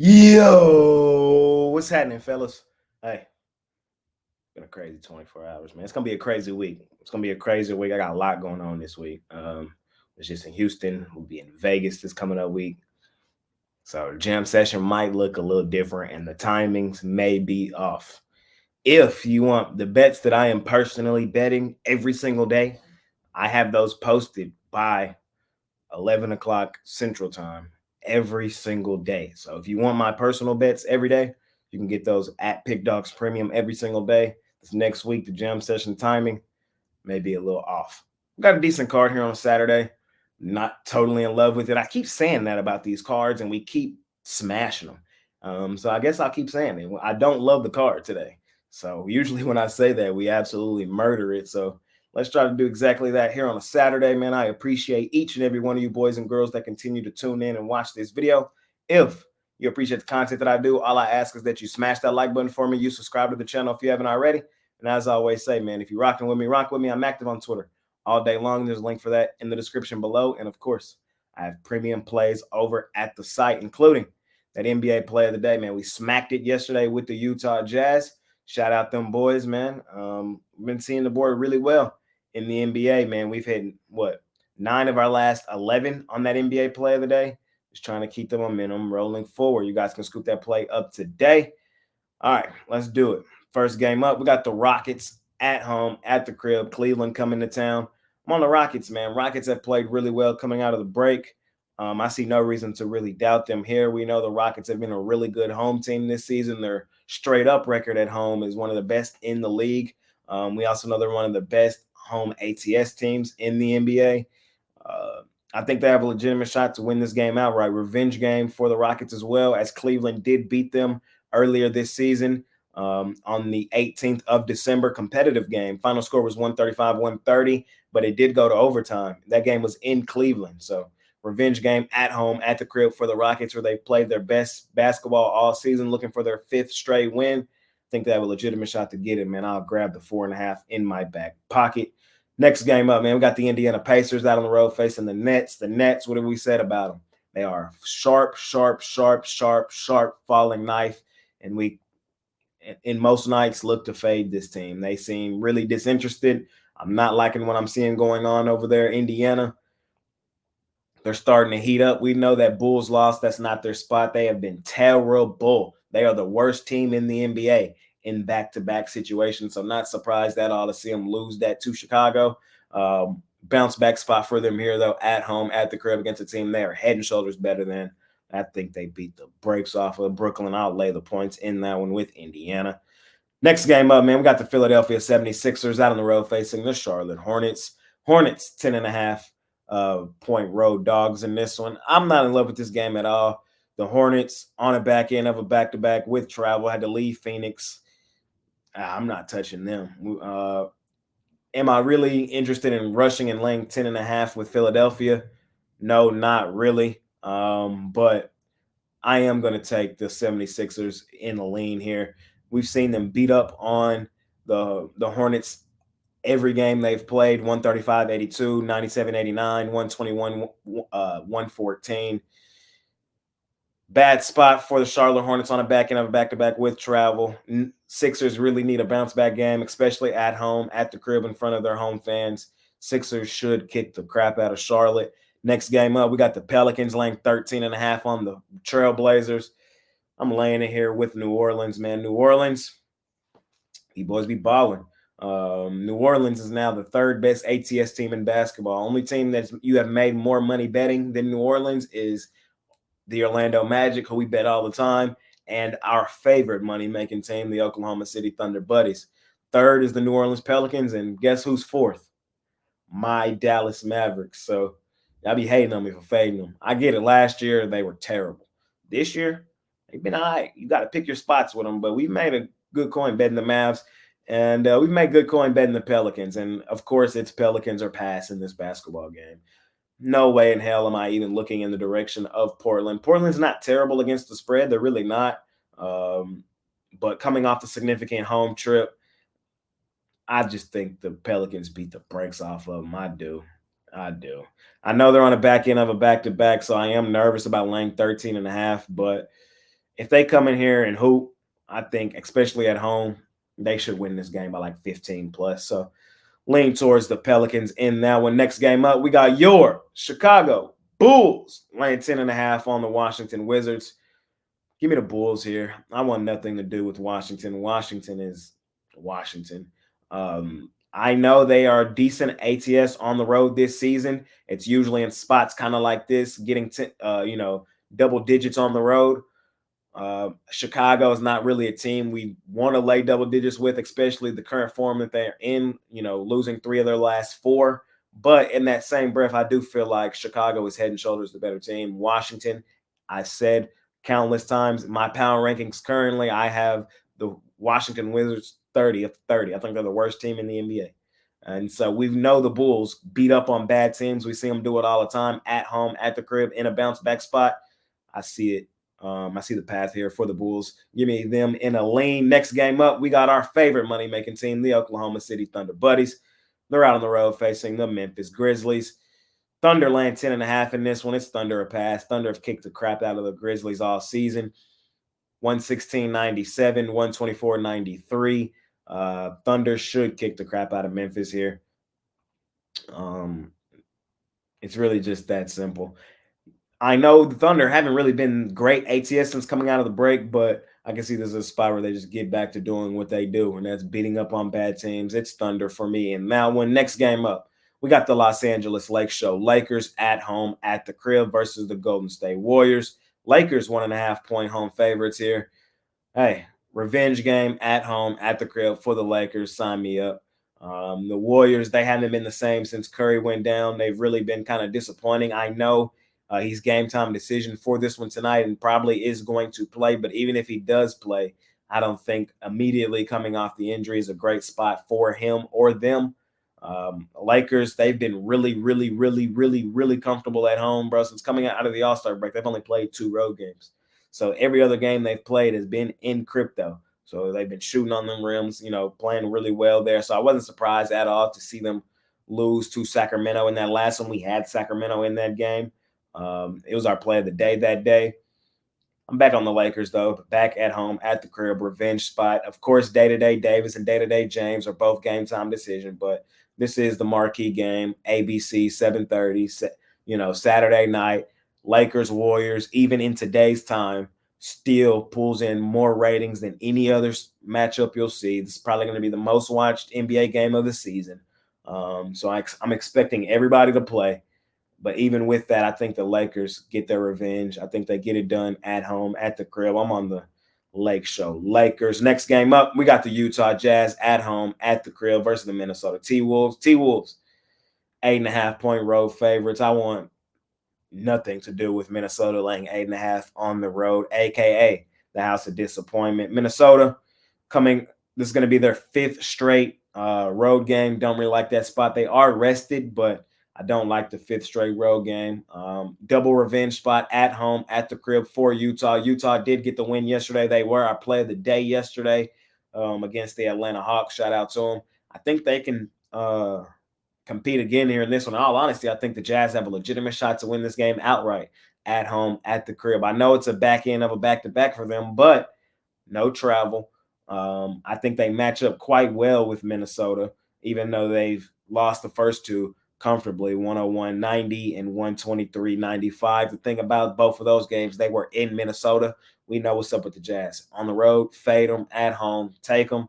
Yo, what's happening, fellas? Hey, been a crazy 24 hours, man. It's gonna be a crazy week. It's gonna be a crazy week. I got a lot going on this week. It's just in Houston. We'll be in Vegas this coming up week. So the jam session might look a little different and the timings may be off. If you want the bets that I am personally betting every single day, I have those posted by 11 o'clock Central Time every single day. So if you want my personal bets every day, you can get those at Pickdawgz Premium every single day. This next week, the jam session timing may be a little off. Got a decent card here on a Saturday. Not totally in love with it. I keep saying that about these cards, and we keep smashing them. So I guess I'll keep saying it. I don't love the card today. So usually when I say that, we absolutely murder it. So let's try to do exactly that here on a Saturday, man. I appreciate each and every one of you boys and girls that continue to tune in and watch this video. If you appreciate the content that I do, all I ask is that you smash that like button for me. You subscribe to the channel if you haven't already. And as I always say, man, if you're rocking with me, rock with me. I'm active on Twitter all day long. There's a link for that in the description below. And of course, I have premium plays over at the site, including that NBA play of the day, man. We smacked it yesterday with the Utah Jazz. Shout out them boys, man. Been seeing the board really well in the NBA, man. We've hit what 9 of our last 11 on that NBA play of the day. Just trying to keep the momentum rolling forward. You guys can scoop that play up today. All right, let's do it. First game up, we got the Rockets at home at the crib. Cleveland coming to town. I'm on the Rockets, man. Rockets have played really well coming out of the break. I see no reason to really doubt them here. We know the Rockets have been a really good home team this season. Their straight up record at home is one of the best in the league. We also know they're one of the best home ATS teams in the NBA. Uh, I think they have a legitimate shot to win this game outright. Revenge game for the Rockets as well, as Cleveland did beat them earlier this season on the 18th of December. Competitive game. Final score was 135-130, but it did go to overtime. That game was in Cleveland. So revenge game at home at the crib for the Rockets, where they've played their best basketball all season, looking for their 5th straight win. I think they have a legitimate shot to get it, man. I'll grab the 4.5 in my back pocket. Next game up, man, we got the Indiana Pacers out on the road facing the Nets. The Nets, what have we said about them? They are sharp, sharp, sharp, sharp, sharp falling knife. And we, in most nights, look to fade this team. They seem really disinterested. I'm not liking what I'm seeing going on over there, Indiana. They're starting to heat up. We know that Bulls lost. That's not their spot. They have been terrible. They are the worst team in the NBA in back-to-back situations. So not surprised at all to see them lose that to Chicago. Bounce back spot for them here, though, at home, at the crib against a team they are head and shoulders better than. I think they beat the brakes off of Brooklyn. I'll lay the points in that one with Indiana. Next game up, man, we got the Philadelphia 76ers out on the road facing the Charlotte Hornets. Hornets 10.5 point road dogs in this one. I'm not in love with this game at all. The Hornets on a back end of a back-to-back with travel had to leave Phoenix. I'm not touching them. Am I really interested in rushing and laying 10.5 with Philadelphia? No, not really. But I am going to take the 76ers in the lean here. We've seen them beat up on the Hornets every game they've played. 135-82, 97-89, 121, 114. Bad spot for the Charlotte Hornets on a back end of a back-to-back with travel. Sixers really need a bounce-back game, especially at home, at the crib in front of their home fans. Sixers should kick the crap out of Charlotte. Next game up, we got the Pelicans laying 13.5 on the Trailblazers. I'm laying it here with New Orleans, man. New Orleans, you boys be balling. New Orleans is now the 3rd best ATS team in basketball. Only team that you have made more money betting than New Orleans is the Orlando Magic, who we bet all the time, and our favorite money-making team, the Oklahoma City Thunder Buddies. 3rd is the New Orleans Pelicans, and guess who's 4th? My Dallas Mavericks. So y'all be hating on me for fading them. I get it. Last year, they were terrible. This year, they've been all right. You got to pick your spots with them, but we've made a good coin betting the Mavs, and we've made good coin betting the Pelicans. And, of course, it's Pelicans or pass in this basketball game. No way in hell am I even looking in the direction of Portland. Portland's not terrible against the spread. They're really not. But coming off the significant home trip, I just think the Pelicans beat the brakes off of them. I do. I know they're on the back end of a back-to-back, so I am nervous about laying 13.5, but if they come in here and hoop, I think, especially at home, they should win this game by like 15 plus. So lean towards the Pelicans in that one. Next game up, we got your Chicago Bulls laying 10.5 on the Washington Wizards. Give me the Bulls here. I want nothing to do with Washington. Washington is Washington. I know they are decent ATS on the road this season. It's usually in spots kind of like this, getting double digits on the road. Chicago is not really a team we want to lay double digits with, especially the current form that they're in, losing 3 of their last 4. But in that same breath, I do feel like Chicago is head and shoulders the better team. Washington, I said countless times, my power rankings currently, I have the Washington Wizards 30 of 30. I think they're the worst team in the NBA. And so we know the Bulls beat up on bad teams. We see them do it all the time at home, at the crib, in a bounce back spot. I see it. I see the path here for the Bulls. Give me them in a lean. Next game up, we got our favorite money-making team, the Oklahoma City Thunder Buddies. They're out on the road facing the Memphis Grizzlies. Thunder laying 10.5 in this one. It's Thunder a pass. Thunder have kicked the crap out of the Grizzlies all season. 116.97, 124.93. Thunder should kick the crap out of Memphis here. It's really just that simple. I know the Thunder haven't really been great ATS since coming out of the break, but I can see there's a spot where they just get back to doing what they do, and that's beating up on bad teams. It's Thunder for me. And now, when next game up, we got the Los Angeles Lake Show. Lakers at home at the crib versus the Golden State Warriors. Lakers 1.5-point home favorites here. Hey, revenge game at home at the crib for the Lakers. Sign me up. The Warriors, they haven't been the same since Curry went down. They've really been kind of disappointing. I know he's game time decision for this one tonight and probably is going to play. But even if he does play, I don't think immediately coming off the injury is a great spot for him or them. Lakers, they've been really, really, really, really, really comfortable at home, bro. Since coming out of the All-Star break, they've only played 2 road games. So every other game they've played has been in crypto. So they've been shooting on them rims, playing really well there. So I wasn't surprised at all to see them lose to Sacramento in that last one. We had Sacramento in that game. It was our play of the day that day. I'm back on the Lakers, though, back at home at the crib, revenge spot. Of course, day-to-day Davis and day-to-day James are both game time decision, but this is the marquee game, ABC, 7:30, Saturday night. Lakers, Warriors, even in today's time, still pulls in more ratings than any other matchup you'll see. This is probably going to be the most watched NBA game of the season. So I'm expecting everybody to play. But even with that, I think the Lakers get their revenge. I think they get it done at home, at the crib. I'm on the Lake Show. Lakers. Next game up, we got the Utah Jazz at home, at the crib versus the Minnesota T-Wolves. T-Wolves, 8.5-point road favorites. I want nothing to do with Minnesota laying 8.5 on the road, a.k.a. the house of disappointment. Minnesota coming, this is going to be their 5th straight road game. Don't really like that spot. They are rested, but I don't like the 5th straight road game. Double revenge spot at home, at the crib for Utah. Utah did get the win yesterday. They were our play of the day yesterday against the Atlanta Hawks. Shout out to them. I think they can compete again here in this one. In all honesty, I think the Jazz have a legitimate shot to win this game outright at home, at the crib. I know it's a back end of a back-to-back for them, but no travel. I think they match up quite well with Minnesota, even though they've lost the first 2 comfortably, 101-90 and 123-95. The thing about both of those games, they were in Minnesota. We know what's up with the Jazz. On the road, fade them. At home, take them.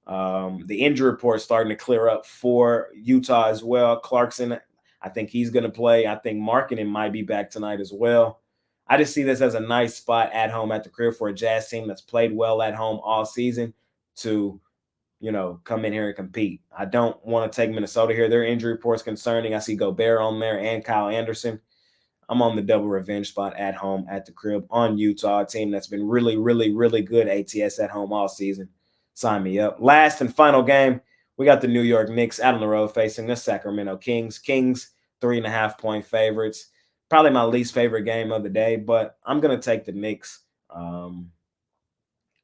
The injury report starting to clear up for Utah as well. Clarkson, I think he's going to play. I think Markkanen might be back tonight as well. I just see this as a nice spot at home at the crib for a Jazz team that's played well at home all season to come in here and compete. I don't want to take Minnesota here. Their injury report's concerning. I see Gobert on there and Kyle Anderson. I'm on the double revenge spot at home at the crib on Utah, a team that's been really, really, really good ATS at home all season. Sign me up. Last and final game, we got the New York Knicks out on the road facing the Sacramento Kings. Kings, 3.5-point favorites. Probably my least favorite game of the day, but I'm going to take the Knicks. I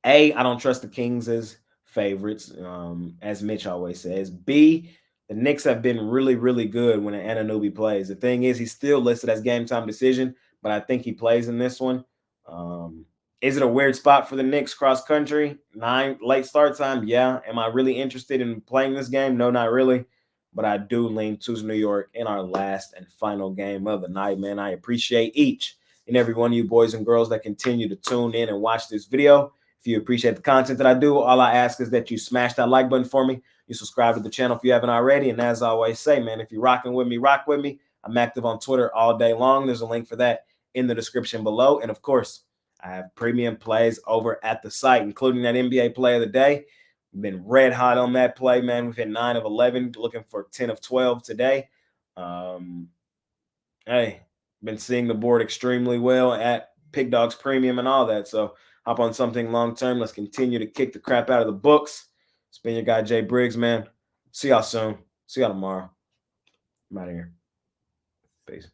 don't trust the Kings as favorites, as Mitch always says. B, the Knicks have been really, really good when Anunoby plays. The thing is, he's still listed as game time decision, but I think he plays in this one. Is it a weird spot for the Knicks cross country? 9 late start time? Yeah. Am I really interested in playing this game? No, not really. But I do lean to New York in our last and final game of the night, man. I appreciate each and every one of you boys and girls that continue to tune in and watch this video. If you appreciate the content that I do, all I ask is that you smash that like button for me. You subscribe to the channel if you haven't already. And as I always say, man, if you're rocking with me, rock with me. I'm active on Twitter all day long. There's a link for that in the description below. And of course, I have premium plays over at the site, including that NBA play of the day. We've been red hot on that play, man. We've hit 9 of 11, looking for 10 of 12 today. Hey, been seeing the board extremely well at Pickdawgz Premium and all that. So hop on something long term. Let's continue to kick the crap out of the books. It's been your guy, Jay Briggs, man. See y'all soon. See y'all tomorrow. I'm out of here. Peace.